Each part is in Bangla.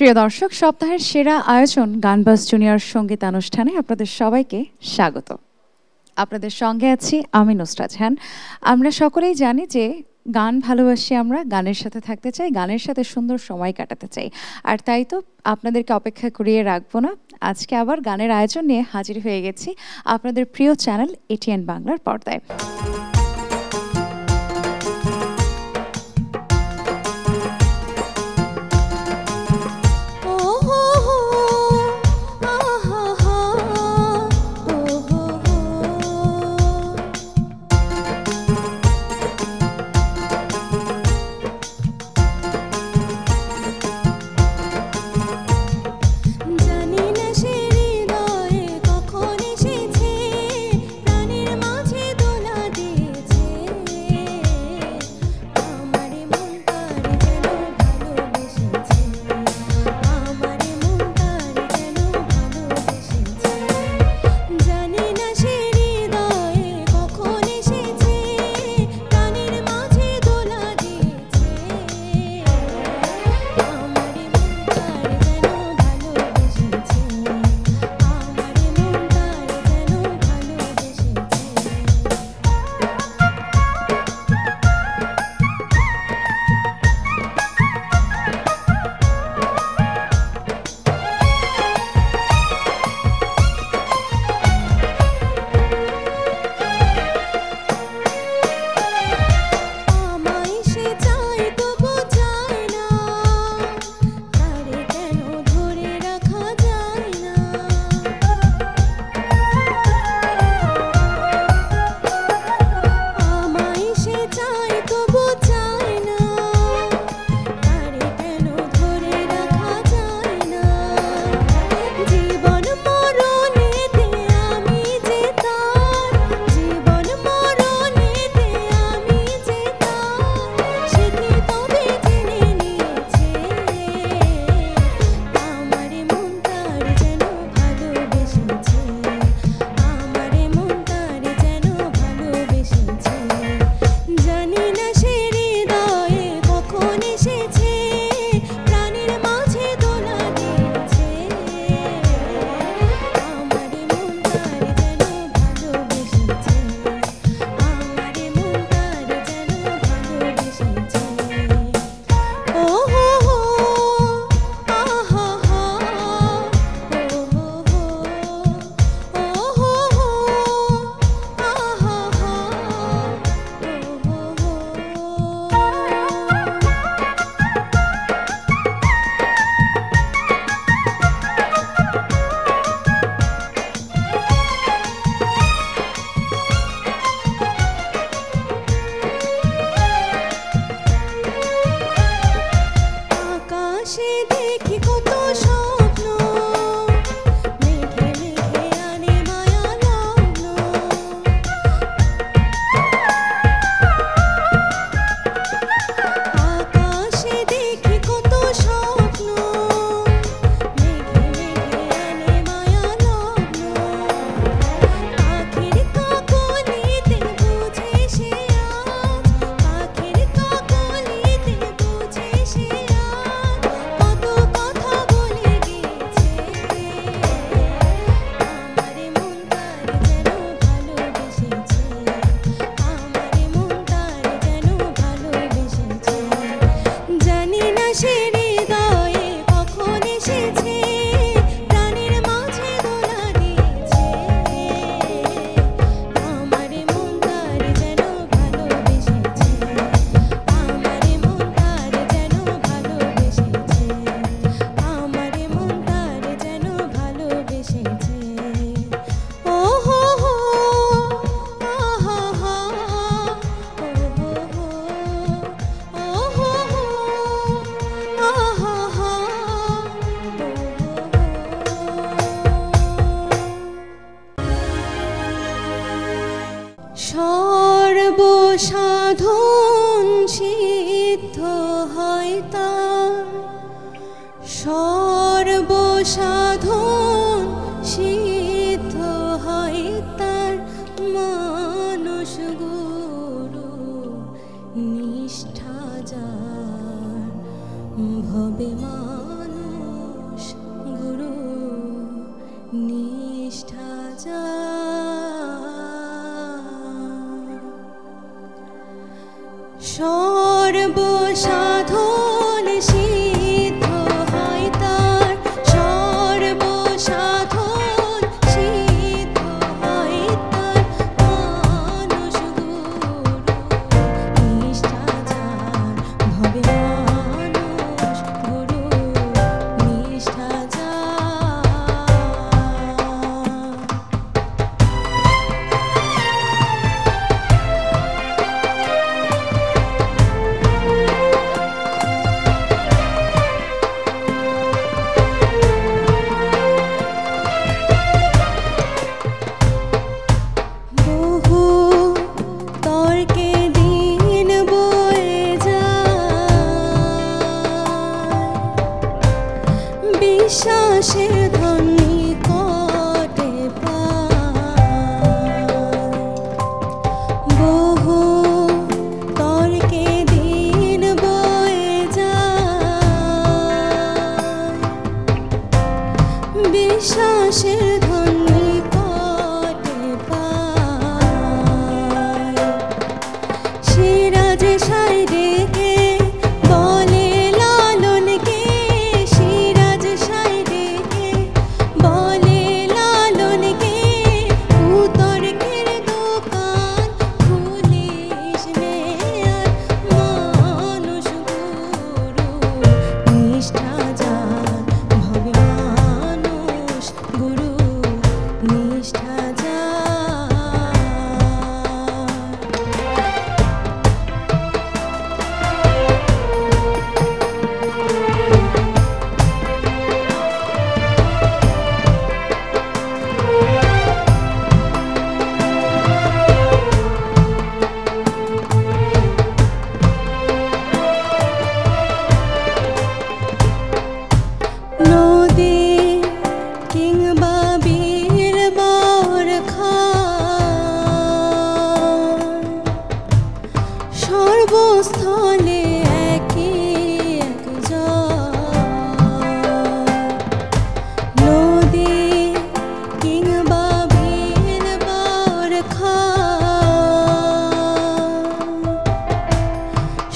প্রিয় দর্শক, সপ্তাহের সেরা আয়োজন গানবাজ জুনিয়র সঙ্গীতানুষ্ঠানে আপনাদের সবাইকে স্বাগত। আপনাদের সঙ্গে আছি আমি নুসরাত জাহান। আমরা সকলেই জানি যে গান ভালোবাসি, আমরা গানের সাথে থাকতে চাই, গানের সাথে সুন্দর সময় কাটাতে চাই। আর তাই তো আপনাদেরকে অপেক্ষা করিয়ে রাখবো না, আজকে আবার গানের আয়োজন নিয়ে হাজির হয়ে গেছি আপনাদের প্রিয় চ্যানেল এটিএন বাংলার পর্দায়। সর্বসাধন সিদ্ধ হয় তার, সর্বসাধন সিদ্ধ হয় তার, মানস গুরু নিষ্ঠা যার ভবে মানুষ সর্বসাধন সিদ্ধ হয় তার, সর্বসাধন সিদ্ধ হয় তার, মানস গুরু নিষ্ঠা যার, ভবে মানস গুরু নিষ্ঠা যার। বহু তর্কে দিন বয়ে যায়, বিশ্বাসের ধন নিকটে পায়। বহু তর্কে দিন বয়ে যায়, বিশ্বাসের ধন নিকটে পায়। সিরাজ সাইডেকে বলে লালনকে, সিরাজ সাইডেকে বলে লালনকে, কুতর্কের দোকান খুলিস নে আর, মানস গুরু নিষ্ঠা যার, ভবে মানস গুরু নিষ্ঠা যার। নদী কিংবা বীর বরখান, সর্বস্থলে একই একজন। নদী কিংবা বীর বরখান,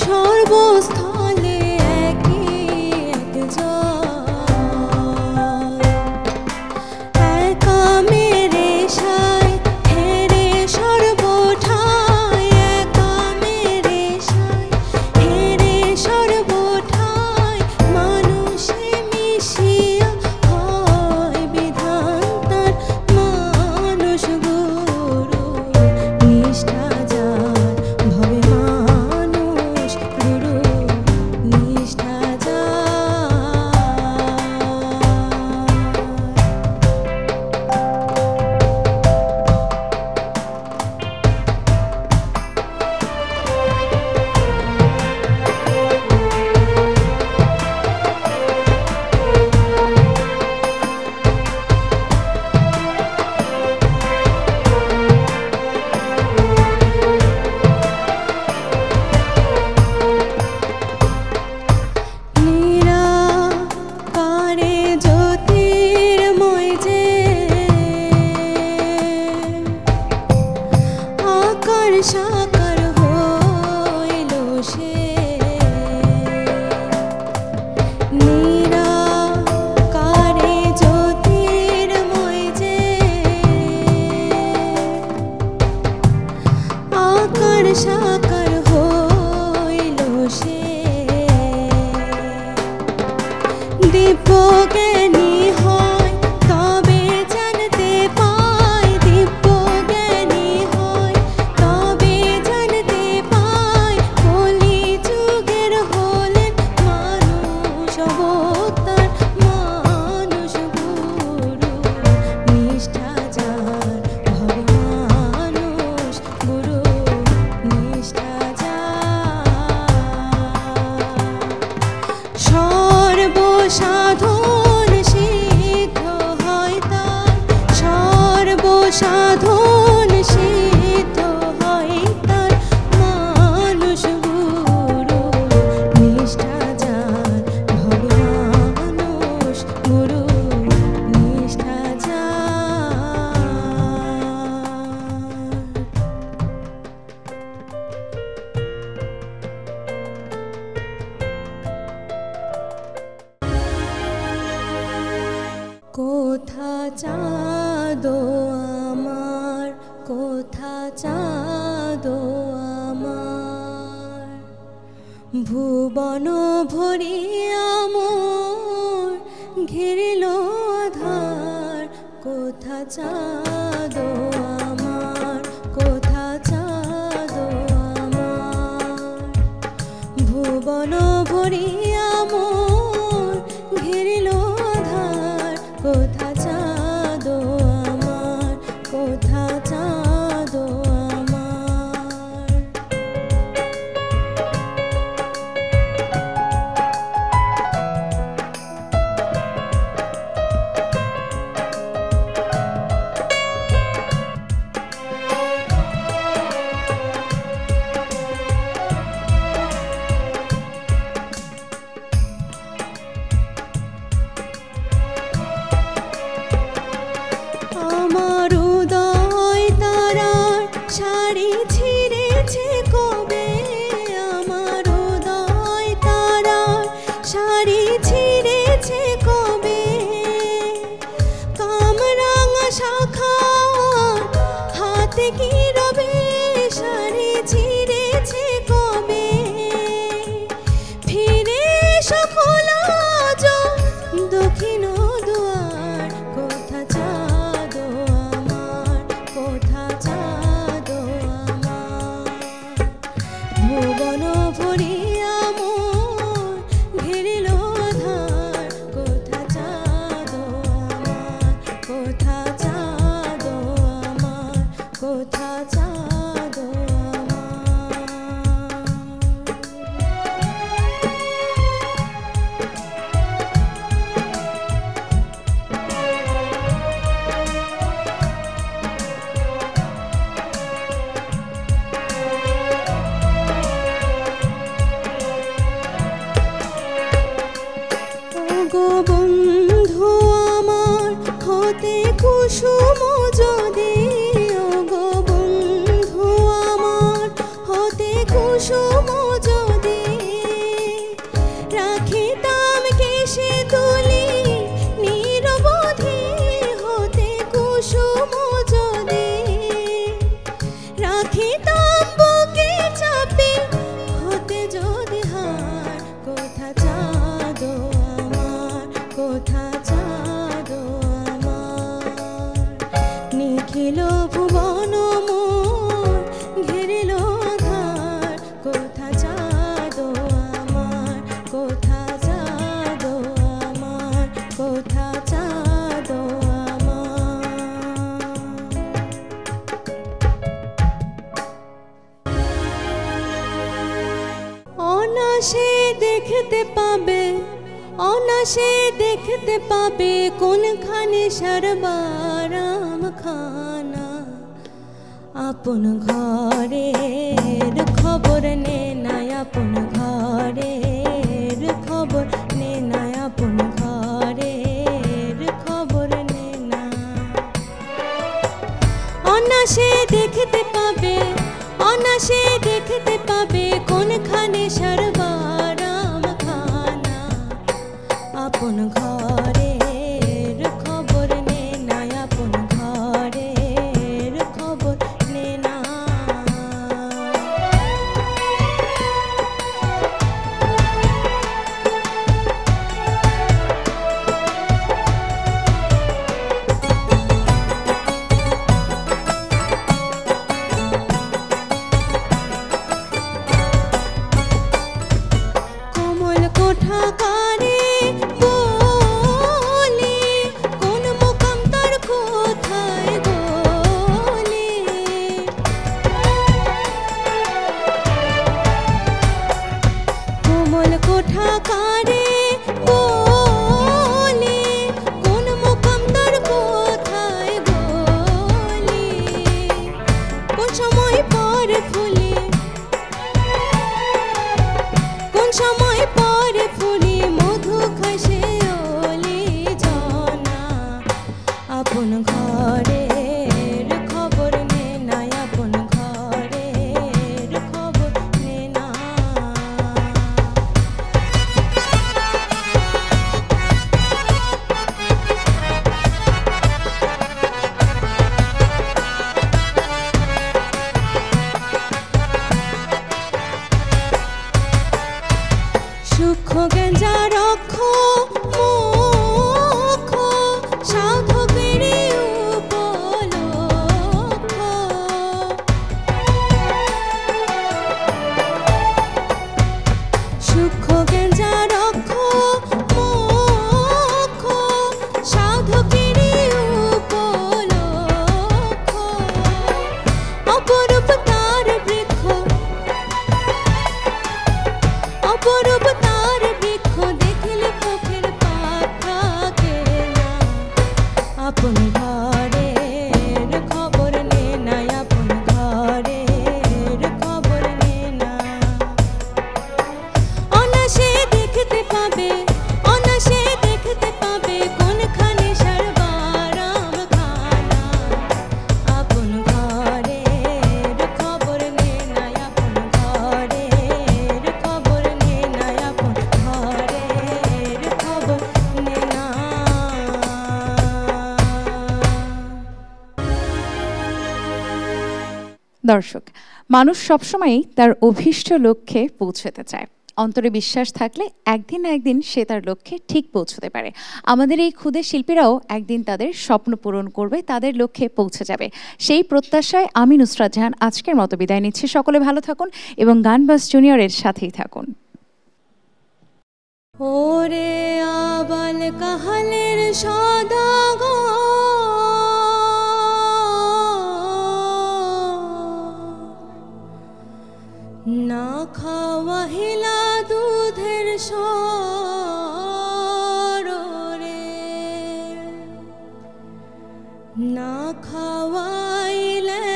সর্বস্থলে একই একজন। একা মেরে সাই হেরে সর্বঠাই, একা মেরে সাই হেরে সর্বঠাই, মানুষে মিশিয়া হয় বিধান তার, মানস গুরু নিষ্ঠা যার, ভবে মানস গুরু নিষ্ঠা যার। নিরাকারে জ্যোতির্ময় যে, আকার সাকার হইল সে। নিরাকারে জ্যোতির্ময় যে, আকার সাকার হইল সে। দিব্য জ্ঞানী হয় তবে জানতে পায়, দিব্য জ্ঞানী হয় তবে জানতে পায়, কলি যুগের হলেন মানুষ অবতার, মানস গুরু নিষ্ঠা যার, ভবে মানস গুরু নিষ্ঠা ভুবন ভরিয়া মোর ঘিরিল আধার, কোথা চাঁদ আমার, কোথা চাঁদ আমার। ভুবন ভরিয়া মোর ঘিরিল আধার, কোথা চাঁদ আমার, কোথা চাঁদ আমার। আমার উদয় তারার শাড়ি ছিঁড়েছে কবে, আমার উদয় তারার শাড়ি ছিঁড়েছে কবে। কামরাঙা শাখা হাতে কি রবে, শাড়ি ছিঁড়েছে কবে। ফিরে এসো খোলা দক্ষিণ দুয়ার, কোথা চাঁদ আমার, কোথা চাঁদ আমার। ভুবন ভরিয়া মোর ঘিরিল আধার, কোথা চাঁদ আমার, কোথা চাঁদ আমার, কোথা চাঁদ আমার। ওগো বন্ধু আমার হতে কুসুম যদি, ওগো বন্ধু আমার হতে কুসুম যদি। রাখিতাম কেশে তুলি নিরবধি, হতে কুসুম যদি। রাখিতাম বুকে চাপে, হতে যদি হার, কোথা চাঁদ আমার, কোথা চাঁদ আমার। নিখিল ভুবন মোর ঘিরিল আধার, কোথা চাঁদ আমার, কোথা চাঁদ আমার, কোথা চাঁদ আমার। অনাসে দেখতে পাবে, অনাসে দেখতে পাবে কোনখানে সর্বারাম খানা। আপন ঘরের খবর নে না, আপন ঘরের খবর নে না, আপন ঘরের খবর নে না। অনাসে দেখতে পাবে, অনাসে দেখতে পাবে কোনখানে সর্বারাম খানা। আপন ঘরের খবর নে না, আপন ঘরের খবর নে না। কোমল কোঠা কারে বলি, কোন মোকাম তার কোথায় গলি। কোমল কোঠা কারে বলি, কোন মোকাম তার কোথায় গলি। কোন সময় পর ফুলি, কোন সময় পরে ফুলি মধু খাসে ওলি জনা। আপন ঘরের খবর নে না, আপন ঘরের খবর নে না। গেঞ্জা রক্ষ মুখ সাধকেরই উপলক্ষ। সূক্ষ্ম গেঞ্জা রক্ষ মুখ সাধকেরই উপলক্ষ। অপরূপ তার বৃক্ষ অপরূপ তার বৃক্ষ দেখিলে চোখের পাত থাকে না। আপন ঘরের খবর নে না, আপন ঘরের খবর নে না। অনাসে দেখতে পাবে অনাসে দেখতে পাবে কোনখানে সর্বারাম খানা। আপন ঘরের খবর নে না, আপন ঘরের খবর নে না, আপন ঘরের খবর নে না। দর্শক, মানুষ সবসময়ই তার অভীষ্ট লক্ষ্যে পৌঁছতে চায়। অন্তরে বিশ্বাস থাকলে একদিন না একদিন সে তার লক্ষ্যে ঠিক পৌঁছতে পারে। আমাদের এই ক্ষুদে শিল্পীরাও একদিন তাদের স্বপ্ন পূরণ করবে, তাদের লক্ষ্যে পৌঁছে যাবে। সেই প্রত্যাশায় আমি নুসরাত জাহান আজকের মতো বিদায় নিচ্ছি। সকলে ভালো থাকুন এবং গানবাজ জুনিয়রের সাথেই থাকুন। ওরে আবাল কাহালের সদাগর না খাওয়াহিলা দুধের সর রে, না খাওয়াইলে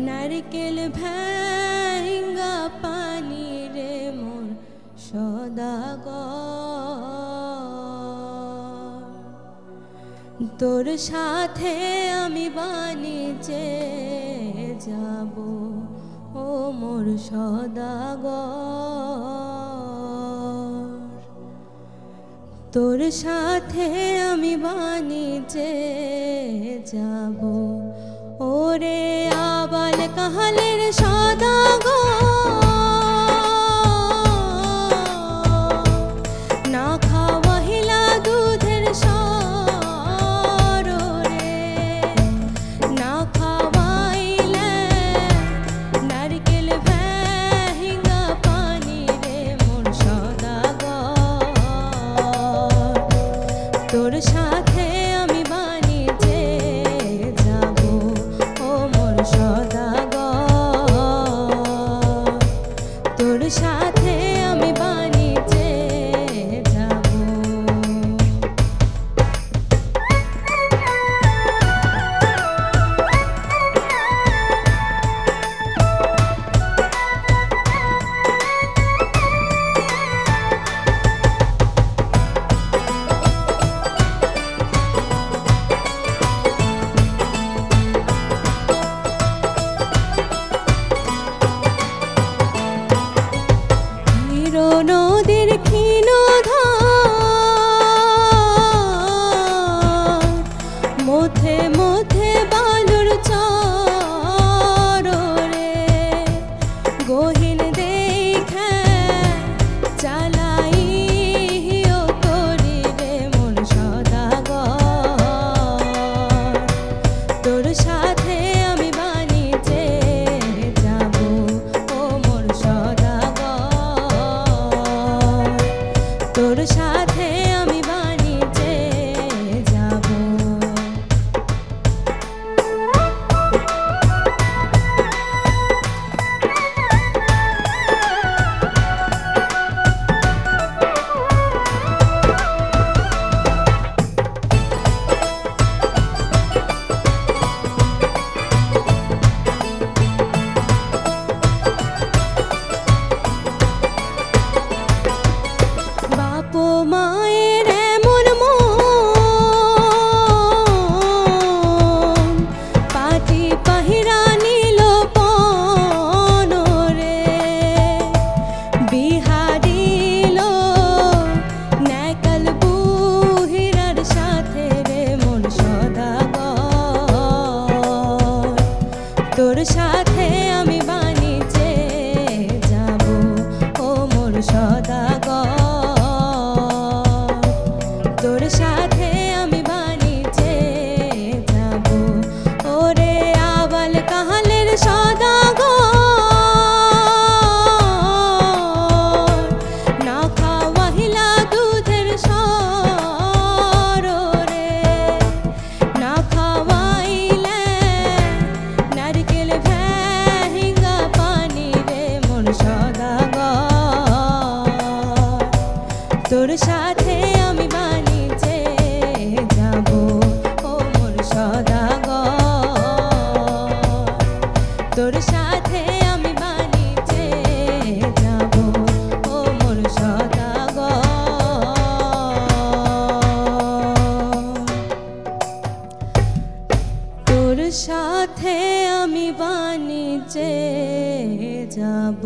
নারকেল ভেঙ্গা পানি রে মোর সদাগর। তোর সাথে আমি বাণিজ্যে যাব ও মোর সদাগর। তোর সাথে আমি বাণিজ্যে যাব ওরে আবাল কাহালের সদাগর। না খাওয়াহিলা দুধের সর রে, না খাওয়াইলে নারকেল ভেঙ্গা পানি রে মোর সদাগর। তোর সাথে আমি বাণিজ্যে যাব ও মোর সদাগর। তোর সাথে আমি বাণিজ্যে যাব। তোর সাথে আমি বাণিজ্যে যাব ও মোর সদাগর তোর সাথে আমি বাণিজ্যে যাব ও মোর সদাগর তোর সাথে আমি বাণিজ্যে যাব।